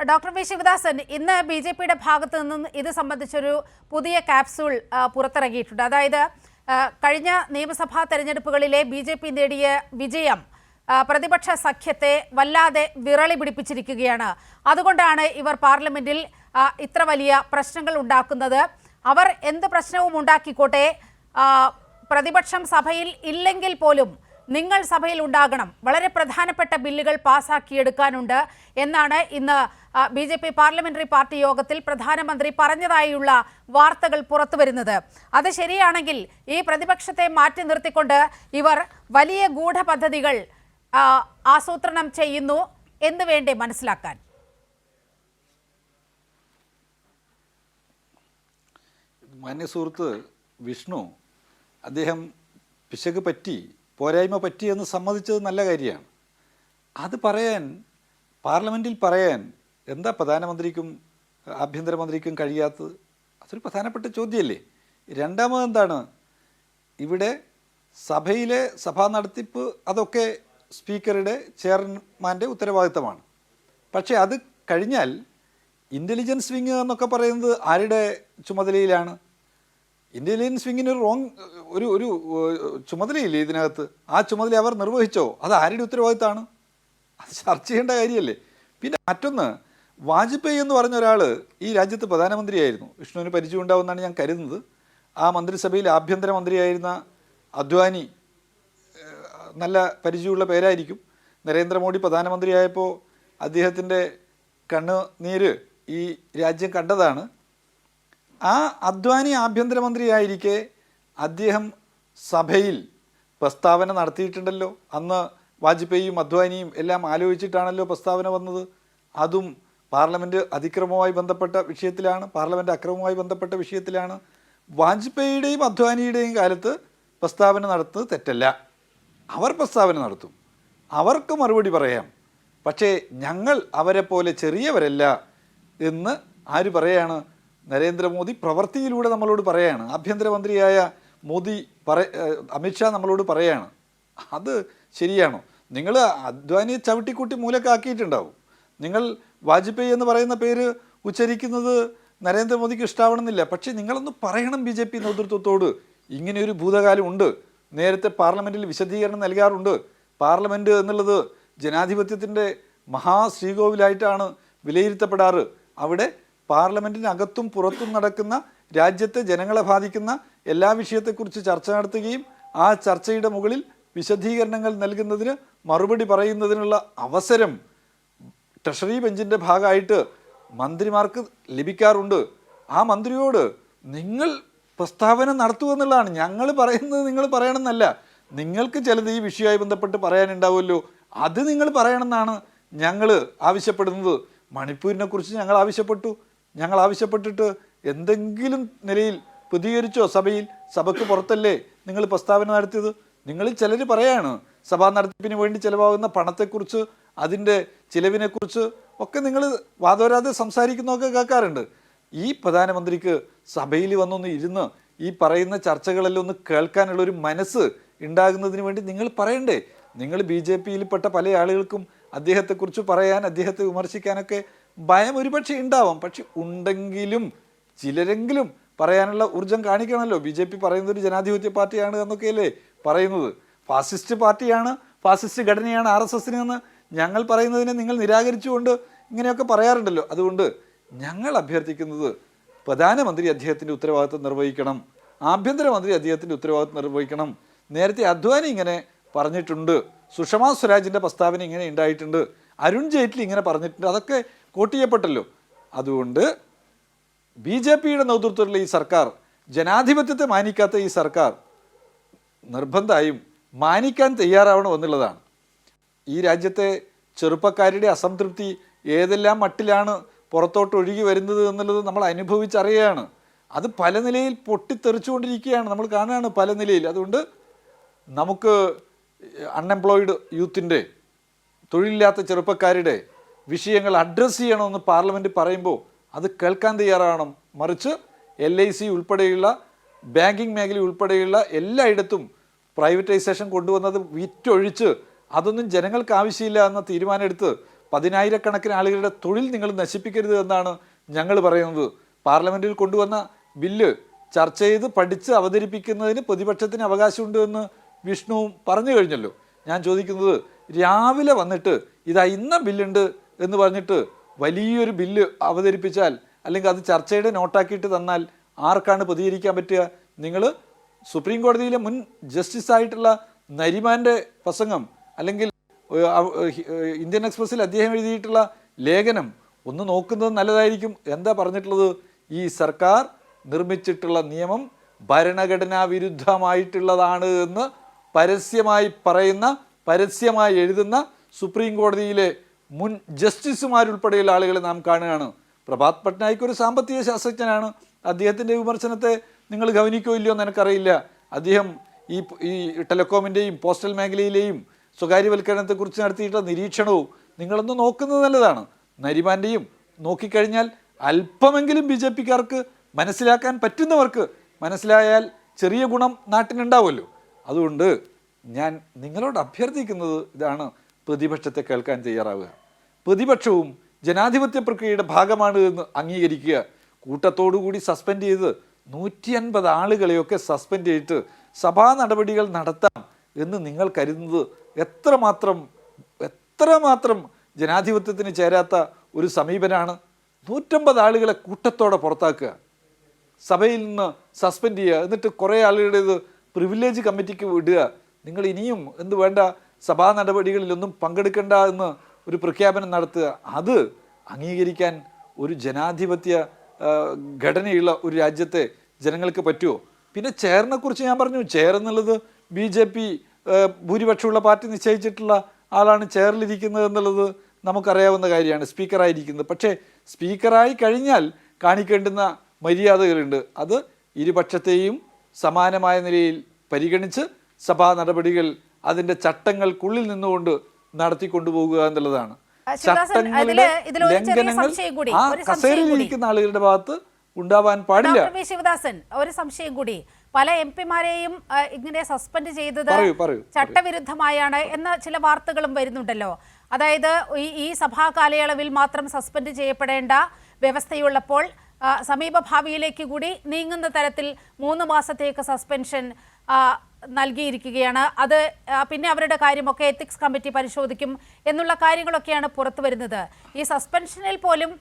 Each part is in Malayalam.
ഡോക്ടർ വി ശിവദാസൻ, ഇന്ന് ബി.ജെ.പിയുടെ ഭാഗത്തു നിന്നും ഇത് സംബന്ധിച്ചൊരു പുതിയ ക്യാപ്സൂൾ പുറത്തിറങ്ങിയിട്ടുണ്ട്. അതായത് കഴിഞ്ഞ നിയമസഭാ തെരഞ്ഞെടുപ്പുകളിലെ ബി.ജെ.പി നേടിയ വിജയം പ്രതിപക്ഷ സഖ്യത്തെ വല്ലാതെ വിറളി പിടിപ്പിച്ചിരിക്കുകയാണ്. അതുകൊണ്ടാണ് ഇവർ പാർലമെന്റിൽ ഇത്ര വലിയ പ്രശ്നങ്ങൾ ഉണ്ടാക്കുന്നത്. അവർ എന്ത് പ്രശ്നവും ഉണ്ടാക്കിക്കോട്ടെ, പ്രതിപക്ഷം സഭയിൽ ഇല്ലെങ്കിൽ പോലും നിങ്ങൾ സഭയിൽ ഉണ്ടാകണം, വളരെ പ്രധാനപ്പെട്ട ബില്ലുകൾ പാസാക്കിയെടുക്കാനുണ്ട് എന്നാണ് ഇന്ന് ബി.ജെ.പി പാർലമെന്ററി പാർട്ടി യോഗത്തിൽ പ്രധാനമന്ത്രി പറഞ്ഞതായുള്ള വാർത്തകൾ പുറത്തു വരുന്നത്. അത് ശരിയാണെങ്കിൽ ഈ പ്രതിപക്ഷത്തെ മാറ്റി നിർത്തിക്കൊണ്ട് ഇവർ വലിയ ഗൂഢപദ്ധതികൾ ആസൂത്രണം ചെയ്യുന്നു എന്ന് വേണ്ടേ മനസ്സിലാക്കാൻ? മാന്യ സുഹൃത്ത് വിഷ്ണു, അദ്ദേഹം പിശക് പറ്റി, പോരായ്മ പറ്റി എന്ന് സമ്മതിച്ചത് നല്ല കാര്യമാണ്. അത് പറയാൻ, പാർലമെൻറ്റിൽ പറയാൻ എന്താ പ്രധാനമന്ത്രിക്കും ആഭ്യന്തരമന്ത്രിക്കും കഴിയാത്തത്? അതൊരു പ്രധാനപ്പെട്ട ചോദ്യമല്ലേ. രണ്ടാമതെന്താണ്, ഇവിടെ സഭയിലെ സഭാ നടത്തിപ്പ് അതൊക്കെ സ്പീക്കറുടെ ചെയർമാൻ്റെ ഉത്തരവാദിത്തമാണ്. പക്ഷേ അത് കഴിഞ്ഞാൽ ഇൻ്റലിജൻസ് വിങ് എന്നൊക്കെ പറയുന്നത് ആരുടെ ചുമതലയിലാണ്? ഇൻ്റലിജൻസ് വിങ്ങിന് ഒരു ചുമതലയില്ലേ ഇതിനകത്ത്? ആ ചുമതല അവർ നിർവഹിച്ചോ? അത് ആരുടെ ഉത്തരവാദിത്തമാണ്? അത് ചർച്ച ചെയ്യേണ്ട കാര്യമല്ലേ. പിന്നെ മറ്റൊന്ന്, വാജ്പേയി എന്ന് പറഞ്ഞ ഒരാൾ ഈ രാജ്യത്ത് പ്രധാനമന്ത്രിയായിരുന്നു. വിഷ്ണുവിന് പരിചയം ഉണ്ടാവുമെന്നാണ് ഞാൻ കരുതുന്നത്. ആ മന്ത്രിസഭയിൽ ആഭ്യന്തരമന്ത്രിയായിരുന്ന അദ്വാനി, നല്ല പരിചയമുള്ള പേരായിരിക്കും. നരേന്ദ്രമോദി പ്രധാനമന്ത്രിയായപ്പോൾ അദ്ദേഹത്തിൻ്റെ കണ്ണുനീര് ഈ രാജ്യം കണ്ടതാണ്. ആ അദ്വാനി ആഭ്യന്തരമന്ത്രിയായിരിക്കെ അദ്ദേഹം സഭയിൽ പ്രസ്താവന നടത്തിയിട്ടുണ്ടല്ലോ. അന്ന് വാജ്പേയിയും അദ്വാനിയും എല്ലാം ആലോചിച്ചിട്ടാണല്ലോ പ്രസ്താവന വന്നത്. അതും പാർലമെൻറ്റ് അതിക്രമവുമായി ബന്ധപ്പെട്ട വിഷയത്തിലാണ്, പാർലമെൻറ്റ് അക്രമവുമായി ബന്ധപ്പെട്ട വിഷയത്തിലാണ്. വാജ്പേയിയുടെയും അദ്വാനിയുടെയും കാലത്ത് പ്രസ്താവന നടത്തുന്നത് തെറ്റല്ല. അവർ പ്രസ്താവന നടത്തും, അവർക്ക് മറുപടി പറയാം. പക്ഷേ ഞങ്ങൾ അവരെ പോലെ ചെറിയവരല്ല എന്ന് ആര് പറയാണ്? നരേന്ദ്രമോദി പ്രവൃത്തിയിലൂടെ നമ്മളോട് പറയാണ്. ആഭ്യന്തരമന്ത്രിയായ മോദി അമിത്ഷാ നമ്മളോട് പറയാണ്. അത് ശരിയാണോ? നിങ്ങൾ അദ്വാനിയെ ചവിട്ടിക്കൂട്ടി മൂലക്കാക്കിയിട്ടുണ്ടാവും. നിങ്ങൾ വാജ്പേയി എന്ന് പറയുന്ന പേര് ഉച്ചരിക്കുന്നത് നരേന്ദ്രമോദിക്ക് ഇഷ്ടാവണമെന്നില്ല. പക്ഷേ നിങ്ങളൊന്ന് പറയണം ബി.ജെ.പി നേതൃത്വത്തോട്, ഇങ്ങനെയൊരു ഭൂതകാലം ഉണ്ട്. നേരത്തെ പാർലമെൻറ്റിൽ വിശദീകരണം നൽകാറുണ്ട്. പാർലമെൻറ്റ് എന്നുള്ളത് ജനാധിപത്യത്തിൻ്റെ മഹാശ്രീകോവിലായിട്ടാണ് വിലയിരുത്തപ്പെടാറ്. അവിടെ പാർലമെൻറ്റിനകത്തും പുറത്തും നടക്കുന്ന രാജ്യത്തെ ജനങ്ങളെ ബാധിക്കുന്ന എല്ലാ വിഷയത്തെക്കുറിച്ച് ചർച്ച നടത്തുകയും ആ ചർച്ചയുടെ മുകളിൽ വിശദീകരണങ്ങൾ നൽകുന്നതിന്, മറുപടി പറയുന്നതിനുള്ള അവസരം ട്രഷറി ബെഞ്ചിൻ്റെ ഭാഗമായിട്ട് മന്ത്രിമാർക്ക് ലഭിക്കാറുണ്ട്. ആ മന്ത്രിയോട് നിങ്ങൾ പ്രസ്താവന നടത്തുമെന്നുള്ളതാണ്. ഞങ്ങൾ പറയുന്നത് നിങ്ങൾ പറയണമെന്നല്ല. നിങ്ങൾക്ക് ചിലത് ഈ വിഷയവുമായി ബന്ധപ്പെട്ട് പറയാനുണ്ടാവുമല്ലോ, അത് നിങ്ങൾ പറയണമെന്നാണ് ഞങ്ങൾ ആവശ്യപ്പെടുന്നത്. മണിപ്പൂരിനെ കുറിച്ച് ഞങ്ങൾ ആവശ്യപ്പെട്ടിട്ട് എന്തെങ്കിലും നിലയിൽ പ്രതികരിച്ചോ? സഭയ്ക്ക് പുറത്തല്ലേ നിങ്ങൾ പ്രസ്താവന നടത്തിയത്? നിങ്ങളിൽ ചിലർ പറയാണ് സഭാ നടത്തിപ്പിന് വേണ്ടി ചിലവാകുന്ന പണത്തെക്കുറിച്ച്, അതിൻ്റെ ചിലവിനെക്കുറിച്ച് ഒക്കെ നിങ്ങൾ വാദോരാതെ സംസാരിക്കുന്നതൊക്കെ കേൾക്കാറുണ്ട്. ഈ പ്രധാനമന്ത്രിക്ക് സഭയിൽ വന്നൊന്ന് ഇരുന്ന് ഈ പറയുന്ന ചർച്ചകളെല്ലാം ഒന്ന് കേൾക്കാനുള്ളൊരു മനസ്സ് ഉണ്ടാകുന്നതിന് വേണ്ടി നിങ്ങൾ പറയണ്ടേ? നിങ്ങൾ ബി.ജെ.പിയിൽപ്പെട്ട പല ആളുകൾക്കും അദ്ദേഹത്തെക്കുറിച്ച് പറയാൻ, അദ്ദേഹത്തെ വിമർശിക്കാനൊക്കെ ഭയം ഒരുപക്ഷെ ഉണ്ടാവാം. പക്ഷെ ഉണ്ടെങ്കിലും ചിലരെങ്കിലും പറയാനുള്ള ഊർജം കാണിക്കണമല്ലോ. ബി.ജെ.പി പറയുന്നത് ഒരു ജനാധിപത്യ പാർട്ടിയാണ് എന്നൊക്കെയല്ലേ പറയുന്നത്. ഫാസിസ്റ്റ് പാർട്ടിയാണ്, ഫാസിസ്റ്റ് ഘടനയാണ് RSSന് എന്ന് ഞങ്ങൾ പറയുന്നതിനെ നിങ്ങൾ നിരാകരിച്ചുകൊണ്ട് ഇങ്ങനെയൊക്കെ പറയാറുണ്ടല്ലോ. അതുകൊണ്ട് ഞങ്ങൾ അഭ്യർത്ഥിക്കുന്നത് പ്രധാനമന്ത്രി അദ്ദേഹത്തിൻ്റെ ഉത്തരവാദിത്വം നിർവഹിക്കണം, ആഭ്യന്തരമന്ത്രി അദ്ദേഹത്തിൻ്റെ ഉത്തരവാദിത്വം നിർവഹിക്കണം. നേരത്തെ അദ്വാനി ഇങ്ങനെ പറഞ്ഞിട്ടുണ്ട്, സുഷമാ സ്വരാജിൻ്റെ പ്രസ്താവന ഇങ്ങനെ ഉണ്ടായിട്ടുണ്ട്, അരുൺ ജെയ്റ്റ്ലി ഇങ്ങനെ പറഞ്ഞിട്ടുണ്ട്, അതൊക്കെ കോട്ട് ചെയ്യപ്പെട്ടല്ലോ. അതുകൊണ്ട് ബി.ജെ.പിയുടെ നേതൃത്വത്തിലുള്ള ഈ സർക്കാർ, ജനാധിപത്യത്തെ മാനിക്കാത്ത ഈ സർക്കാർ നിർബന്ധമായും മാനിക്കാൻ തയ്യാറാവണമെന്നുള്ളതാണ്. ഈ രാജ്യത്തെ ചെറുപ്പക്കാരുടെ അസംതൃപ്തി ഏതെല്ലാം മട്ടിലാണ് പുറത്തോട്ട് ഒഴുകി വരുന്നത് എന്നുള്ളത് നമ്മൾ അനുഭവിച്ചറിയുകയാണ്. അത് പല നിലയിൽ പൊട്ടിത്തെറിച്ചുകൊണ്ടിരിക്കുകയാണ്, നമ്മൾ കാണുകയാണ് പല നിലയിൽ. അതുകൊണ്ട് നമുക്ക് അൺഎംപ്ലോയിഡ് യൂത്തിൻ്റെ, തൊഴിലില്ലാത്ത ചെറുപ്പക്കാരുടെ വിഷയങ്ങൾ അഡ്രസ്സ് ചെയ്യണമെന്ന് പാർലമെൻറ്റ് പറയുമ്പോൾ അത് കേൾക്കാൻ തയ്യാറാവണം. മറിച്ച് LIC ഉൾപ്പെടെയുള്ള ബാങ്കിങ് മേഖല ഉൾപ്പെടെയുള്ള എല്ലായിടത്തും പ്രൈവറ്റൈസേഷൻ കൊണ്ടുവന്നത് വിറ്റൊഴിച്ച് അതൊന്നും ജനങ്ങൾക്ക് ആവശ്യമില്ല എന്ന തീരുമാനമെടുത്ത് പതിനായിരക്കണക്കിന് ആളുകളുടെ തൊഴിൽ നിങ്ങൾ നശിപ്പിക്കരുത് എന്നാണ് ഞങ്ങൾ പറയുന്നത്. പാർലമെന്റിൽ കൊണ്ടുവന്ന ബില്ല് ചർച്ച ചെയ്ത് പഠിച്ച് അവതരിപ്പിക്കുന്നതിന് പ്രതിപക്ഷത്തിന് അവകാശമുണ്ട് എന്ന് വിഷ്ണു പറഞ്ഞു കഴിഞ്ഞല്ലോ. ഞാൻ ചോദിക്കുന്നത്, രാവിലെ വന്നിട്ട് ഇതാ ഇന്ന ബില്ലുണ്ട് എന്ന് പറഞ്ഞിട്ട് വലിയൊരു ബില്ല് അവതരിപ്പിച്ചാൽ അല്ലെങ്കിൽ അത് ചർച്ചയുടെ നോട്ടാക്കിയിട്ട് തന്നാൽ ആർക്കാണ് പ്രതികരിക്കാൻ പറ്റുക? നിങ്ങൾ സുപ്രീം കോടതിയിലെ മുൻ ജസ്റ്റിസായിട്ടുള്ള നരിമാൻ്റെ പ്രസംഗം അല്ലെങ്കിൽ ഇന്ത്യൻ എക്സ്പ്രസ്സിൽ അദ്ദേഹം എഴുതിയിട്ടുള്ള ലേഖനം ഒന്ന് നോക്കുന്നത് നല്ലതായിരിക്കും. എന്താ പറഞ്ഞിട്ടുള്ളത്? ഈ സർക്കാർ നിർമ്മിച്ചിട്ടുള്ള നിയമം ഭരണഘടനാ വിരുദ്ധമായിട്ടുള്ളതാണ് എന്ന് പരസ്യമായി പറയുന്ന, പരസ്യമായി എഴുതുന്ന സുപ്രീം കോടതിയിലെ മുൻ ജസ്റ്റിസുമാരുൾപ്പെടെയുള്ള ആളുകളെ നാം കാണുകയാണ്. പ്രഭാത് പട്നായിക് ഒരു സാമ്പത്തിക ശാസ്ത്രജ്ഞനാണ്. അദ്ദേഹത്തിൻ്റെ വിമർശനത്തെ നിങ്ങൾ ഗവനിക്കോ ഇല്ലയോ എന്ന് എനിക്കറിയില്ല. അദ്ദേഹം ഈ ടെലികോമിൻ്റെയും പോസ്റ്റൽ മേഖലയിലെയും സ്വകാര്യവൽക്കരണത്തെക്കുറിച്ച് നടത്തിയിട്ടുള്ള നിരീക്ഷണവും നിങ്ങളൊന്ന് നോക്കുന്നത് നല്ലതാണ്. നരിമാൻ്റെയും നോക്കിക്കഴിഞ്ഞാൽ അല്പമെങ്കിലും ബി ജെ പിക്കാർക്ക് മനസ്സിലാക്കാൻ പറ്റുന്നവർക്ക് മനസ്സിലായാൽ ചെറിയ ഗുണം നാട്ടിനുണ്ടാവുമല്ലോ. അതുകൊണ്ട് ഞാൻ നിങ്ങളോട് അഭ്യർത്ഥിക്കുന്നത് ഇതാണ്, പ്രതിപക്ഷത്തെ കേൾക്കാൻ തയ്യാറാവുക. പ്രതിപക്ഷവും ജനാധിപത്യ പ്രക്രിയയുടെ ഭാഗമാണ് എന്ന് അംഗീകരിക്കുക. കൂട്ടത്തോടുകൂടി സസ്പെൻഡ് ചെയ്ത് 150 ആളുകളെയൊക്കെ സസ്പെൻഡ് ചെയ്തിട്ട് സഭാ നടപടികൾ നടത്താം എന്ന് നിങ്ങൾ കരുതുന്നത് എത്രമാത്രം ജനാധിപത്യത്തിന് ചേരാത്ത ഒരു സമീപനാണ്. 150 ആളുകളെ കൂട്ടത്തോടെ പുറത്താക്കുക, സഭയിൽ നിന്ന് സസ്പെൻഡ് ചെയ്യുക, എന്നിട്ട് കുറേ ആളുകളുടേത് പ്രിവിലേജ് കമ്മിറ്റിക്ക് വിടുക. നിങ്ങൾ ഇനിയും എന്ത് വേണ്ട, സഭാ നടപടികളിലൊന്നും പങ്കെടുക്കേണ്ട എന്ന് ഒരു പ്രഖ്യാപനം നടത്തുക. അത് അംഗീകരിക്കാൻ ഒരു ജനാധിപത്യ ഘടനയുള്ള ഒരു രാജ്യത്തെ ജനങ്ങൾക്ക് പറ്റുമോ? പിന്നെ ചെയറിനെ കുറിച്ച് ഞാൻ പറഞ്ഞു, ചെയർ എന്നുള്ളത് BJP ഭൂരിപക്ഷമുള്ള പാർട്ടി നിശ്ചയിച്ചിട്ടുള്ള ആളാണ് ചെയറിലിരിക്കുന്നത് എന്നുള്ളത് നമുക്കറിയാവുന്ന കാര്യമാണ്, സ്പീക്കറായിരിക്കുന്നത്. പക്ഷേ സ്പീക്കറായി കഴിഞ്ഞാൽ കാണിക്കേണ്ടുന്ന മര്യാദകളുണ്ട്. അത് ഇരുപക്ഷത്തെയും സമാനമായ നിലയിൽ പരിഗണിച്ച് സഭാ നടപടികൾ അതിൻ്റെ ചട്ടങ്ങൾക്കുള്ളിൽ നിന്നുകൊണ്ട് നടത്തിക്കൊണ്ടുപോകുക എന്നുള്ളതാണ്. ചട്ടങ്ങളുടെ ലംഘനങ്ങൾ ആ കസേരയിലിരിക്കുന്ന ആളുകളുടെ ഭാഗത്ത് ഉണ്ടാവാൻ പാടില്ല. ശിവദാസൻ, ഒരു സംശയം കൂടി. പല MP-മാരെയും ഇങ്ങനെ സസ്പെൻഡ് ചെയ്തത് ചട്ടവിരുദ്ധമായാണ് എന്ന ചില വാർത്തകളും വരുന്നുണ്ടല്ലോ. അതായത് ഈ സഭാ കാലയളവിൽ മാത്രം സസ്പെൻഡ് ചെയ്യപ്പെടേണ്ട വ്യവസ്ഥയുള്ളപ്പോൾ സമീപ ഭാവിയിലേക്ക് കൂടി നീങ്ങുന്ന തരത്തിൽ 3 മാസത്തേക്ക് സസ്പെൻഷൻ നൽകിയിരിക്കുകയാണ്. അത് പിന്നെ അവരുടെ കാര്യമൊക്കെ എത്തിക്സ് കമ്മിറ്റി പരിശോധിക്കും എന്നുള്ള കാര്യങ്ങളൊക്കെയാണ് പുറത്തു വരുന്നത്. ഈ സസ്പെൻഷനിൽ പോലും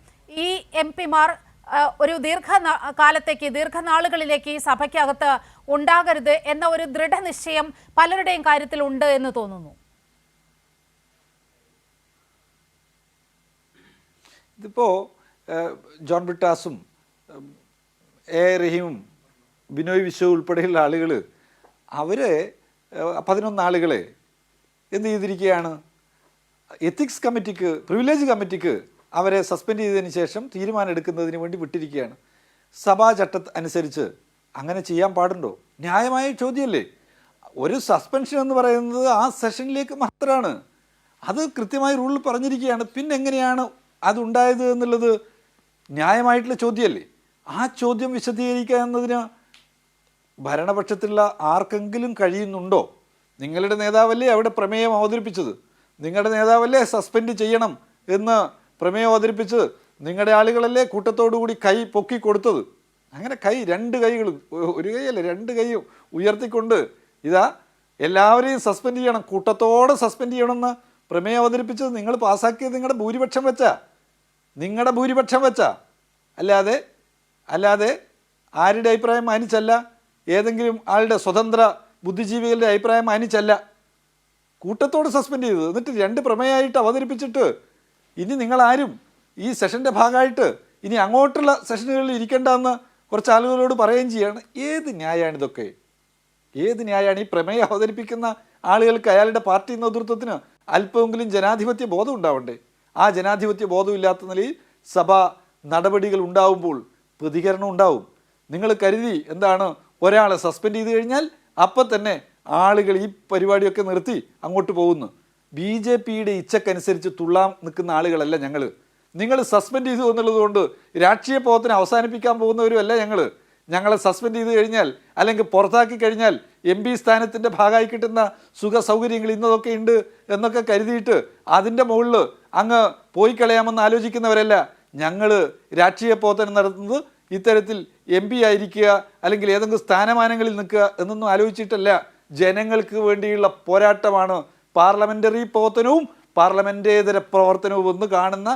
ഈ MP-മാർ ഒരു ദീർഘനാളുകളിലേക്ക് ഈ സഭയ്ക്കകത്ത് ഉണ്ടാകരുത് എന്ന ഒരു ദൃഢനിശ്ചയം പലരുടെയും കാര്യത്തിൽ ഉണ്ട് എന്ന് തോന്നുന്നു. ഇതിപ്പോ ജോൺ ബ്രിട്ടാസും റഹീമും ബിനോയ് വിശ്വ ഉൾപ്പെടെയുള്ള ആളുകൾ അവരെ 11 ആളുകളെ എന്ത് ചെയ്തിരിക്കുകയാണ്, എത്തിക്സ് കമ്മിറ്റിക്ക്, പ്രിവിലേജ് കമ്മിറ്റിക്ക് അവരെ സസ്പെൻഡ് ചെയ്തതിന് ശേഷം തീരുമാനം എടുക്കുന്നതിന് വേണ്ടി വിട്ടിരിക്കുകയാണ്. സഭാ ചട്ട അനുസരിച്ച് അങ്ങനെ ചെയ്യാൻ പാടുണ്ടോ? ന്യായമായ ചോദ്യമല്ലേ. ഒരു സസ്പെൻഷൻ എന്ന് പറയുന്നത് ആ സെഷനിലേക്ക് മാത്രമാണ്. അത് കൃത്യമായി റൂളിൽ പറഞ്ഞിരിക്കുകയാണ്. പിന്നെ എങ്ങനെയാണ് അതുണ്ടായത് എന്നുള്ളത് ന്യായമായിട്ടുള്ള ചോദ്യമല്ലേ. ആ ചോദ്യം വിശദീകരിക്കുക എന്നതിന് ഭരണപക്ഷത്തുള്ള ആർക്കെങ്കിലും കഴിയുന്നുണ്ടോ? നിങ്ങളുടെ നേതാവല്ലേ അവിടെ പ്രമേയം അവതരിപ്പിച്ചത്, നിങ്ങളുടെ നേതാവല്ലേ സസ്പെൻഡ് ചെയ്യണം എന്ന് പ്രമേയം അവതരിപ്പിച്ചത്, നിങ്ങളുടെ ആളുകളല്ലേ കൂട്ടത്തോടുകൂടി കൈ പൊക്കി കൊടുത്തത്. അങ്ങനെ രണ്ട് കൈകളും, ഒരു കൈയല്ല 2 കൈയും ഉയർത്തിക്കൊണ്ട് ഇതാ എല്ലാവരെയും സസ്പെൻഡ് ചെയ്യണം, കൂട്ടത്തോടെ സസ്പെൻഡ് ചെയ്യണമെന്ന് പ്രമേയം അവതരിപ്പിച്ചത് നിങ്ങൾ പാസ്സാക്കിയത് നിങ്ങളുടെ ഭൂരിപക്ഷം വെച്ചാ അല്ലാതെ ആരുടെ അഭിപ്രായം മാനിച്ചല്ല, ഏതെങ്കിലും ആളുടെ സ്വതന്ത്ര ബുദ്ധിജീവികളുടെ അഭിപ്രായം മാനിച്ചല്ല. കൂട്ടത്തോട് സസ്പെൻഡ് ചെയ്തത്. എന്നിട്ട് 2 പ്രമേയമായിട്ട് അവതരിപ്പിച്ചിട്ട് ഇനി നിങ്ങളാരും ഈ സെഷൻ്റെ ഭാഗമായിട്ട് ഇനി അങ്ങോട്ടുള്ള സെഷനുകളിൽ ഇരിക്കേണ്ടെന്ന് കുറച്ച് ആളുകളോട് പറയുകയും ചെയ്യാണ്. ഏത് ന്യായമാണിതൊക്കെ? ഏത് ന്യായമാണ്? ഈ പ്രമേയം അവതരിപ്പിക്കുന്ന ആളുകൾക്ക് അയാളുടെ പാർട്ടി നേതൃത്വത്തിന് അല്പമെങ്കിലും ജനാധിപത്യ ബോധം ഉണ്ടാവണ്ടേ? ആ ജനാധിപത്യ ബോധമില്ലാത്ത നിലയിൽ സഭാ നടപടികൾ ഉണ്ടാവുമ്പോൾ പ്രതികരണം ഉണ്ടാവും. നിങ്ങൾ കരുതി എന്താണ്, ഒരാളെ സസ്പെൻഡ് ചെയ്ത് കഴിഞ്ഞാൽ അപ്പം തന്നെ ആളുകൾ ഈ പരിപാടിയൊക്കെ നിർത്തി അങ്ങോട്ട് പോകുന്നു. BJPയുടെ ഇച്ഛക്കനുസരിച്ച് തുള്ളാൻ നിൽക്കുന്ന ആളുകളല്ല ഞങ്ങൾ. നിങ്ങൾ സസ്പെൻഡ് ചെയ്തു എന്നുള്ളത് കൊണ്ട് രാഷ്ട്രീയ പ്രവർത്തനം അവസാനിപ്പിക്കാൻ പോകുന്നവരുമല്ല ഞങ്ങളെ സസ്പെൻഡ് ചെയ്ത് കഴിഞ്ഞാൽ അല്ലെങ്കിൽ പുറത്താക്കി കഴിഞ്ഞാൽ MP സ്ഥാനത്തിൻ്റെ ഭാഗമായി കിട്ടുന്ന സുഖ സൗകര്യങ്ങൾ ഇന്നതൊക്കെ ഉണ്ട് എന്നൊക്കെ കരുതിയിട്ട് അതിൻ്റെ മുകളിൽ അങ്ങ് പോയി കളയാമെന്ന് ആലോചിക്കുന്നവരല്ല. ഞങ്ങൾ രാഷ്ട്രീയ പ്രവർത്തനം നടത്തുന്നത് ഇത്തരത്തിൽ MP ആയിരിക്കുക അല്ലെങ്കിൽ ഏതെങ്കിലും സ്ഥാനമാനങ്ങളിൽ നിൽക്കുക എന്നൊന്നും ആലോചിച്ചിട്ടല്ല. ജനങ്ങൾക്ക് വേണ്ടിയുള്ള പോരാട്ടമാണ് പാർലമെൻ്ററി പ്രവർത്തനവും പാർലമെൻറ്റേതര പ്രവർത്തനവും ഒന്ന് കാണുന്ന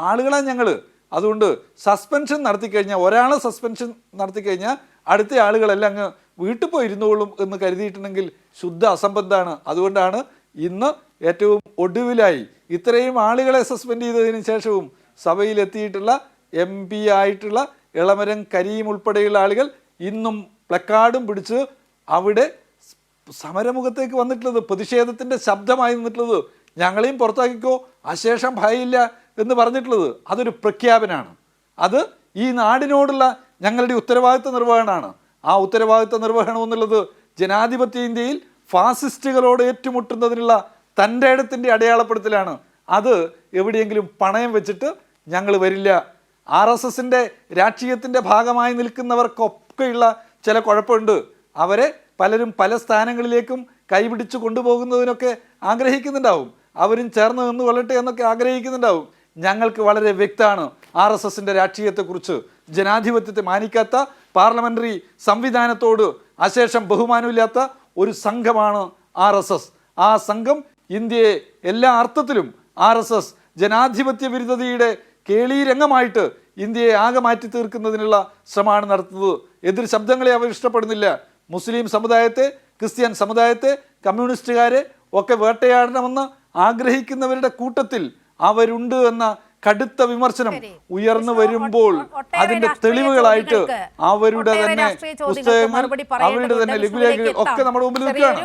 ആളുകളാണ് ഞങ്ങൾ. അതുകൊണ്ട് സസ്പെൻഷൻ നടത്തിക്കഴിഞ്ഞാൽ ഒരാളെ സസ്പെൻഷൻ നടത്തിക്കഴിഞ്ഞാൽ അടുത്ത ആളുകളെല്ലാം അങ്ങ് വീട്ടിൽ പോയി ഇരുന്നോളും എന്ന് കരുതിയിട്ടുണ്ടെങ്കിൽ ശുദ്ധ അസംബന്ധമാണ്. അതുകൊണ്ടാണ് ഇന്ന് ഏറ്റവും ഒടുവിലായി ഇത്രയും ആളുകളെ സസ്പെൻഡ് ചെയ്തതിന് ശേഷവും സഭയിലെത്തിയിട്ടുള്ള MP ആയിട്ടുള്ള ഇളമരം കരീം ഉൾപ്പെടെയുള്ള ആളുകൾ ഇന്നും പ്ലക്കാർഡും പിടിച്ച് അവിടെ സമരമുഖത്തേക്ക് വന്നിട്ടുള്ളത്, പ്രതിഷേധത്തിൻ്റെ ശബ്ദമായി നിന്നിട്ടുള്ളത്. ഞങ്ങളെയും പുറത്താക്കിക്കോ, അശേഷം ഭയമില്ല എന്ന് പറഞ്ഞിട്ടുള്ളത് അതൊരു പ്രഖ്യാപനമാണ്. അത് ഈ നാടിനോടുള്ള ഞങ്ങളുടെ ഉത്തരവാദിത്വ നിർവഹണമാണ്. ആ ഉത്തരവാദിത്വ നിർവഹണം എന്നുള്ളത് ജനാധിപത്യ ഇന്ത്യയിൽ ഫാസിസ്റ്റുകളോട് ഏറ്റുമുട്ടുന്നതിനുള്ള തൻ്റെ ഇടത്തിൻ്റെ അടയാളപ്പെടുത്തലാണ്. അത് എവിടെയെങ്കിലും പണയം വെച്ചിട്ട് ഞങ്ങൾ വരില്ല. RSSൻ്റെ രാഷ്ട്രീയത്തിൻ്റെ ഭാഗമായി നിൽക്കുന്നവർക്കൊക്കെയുള്ള ചില കുഴപ്പമുണ്ട്. അവരെ പലരും പല സ്ഥാനങ്ങളിലേക്കും കൈപിടിച്ച് കൊണ്ടുപോകുന്നതിനൊക്കെ ആഗ്രഹിക്കുന്നുണ്ടാവും. അവരും ചേർന്ന് നിന്ന് കൊള്ളട്ടെ എന്നൊക്കെ ആഗ്രഹിക്കുന്നുണ്ടാവും. ഞങ്ങൾക്ക് വളരെ വ്യക്തമാണ് RSSൻ്റെ രാഷ്ട്രീയത്തെക്കുറിച്ച്. ജനാധിപത്യത്തെ മാനിക്കാത്ത, പാർലമെൻ്ററി സംവിധാനത്തോട് അശേഷം ബഹുമാനമില്ലാത്ത ഒരു സംഘമാണ് RSS. ആ സംഘം ഇന്ത്യയെ എല്ലാ അർത്ഥത്തിലും RSS ജനാധിപത്യ വിരുദ്ധതയുടെ കേളീരംഗമായിട്ട് ഇന്ത്യയെ ആകെ മാറ്റി തീർക്കുന്നതിനുള്ള ശ്രമമാണ് നടത്തുന്നത്. എതിർ ശബ്ദങ്ങളെ അവർ ഇഷ്ടപ്പെടുന്നില്ല. മുസ്ലിം സമുദായത്തെ, ക്രിസ്ത്യൻ സമുദായത്തെ, കമ്മ്യൂണിസ്റ്റുകാരെ ഒക്കെ വേട്ടയാടണമെന്ന് ആഗ്രഹിക്കുന്നവരുടെ കൂട്ടത്തിൽ അവരുണ്ട് എന്ന കടുത്ത വിമർശനം ഉയർന്നു വരുമ്പോൾ അതിന്റെ തെളിവുകളായിട്ട് അവരുടെ തന്നെ പുസ്തകങ്ങൾ, അവരുടെ തന്നെ ലഘുലേഖകൾ ഒക്കെ നമ്മുടെ മുമ്പിൽ നിൽക്കുകയാണ്.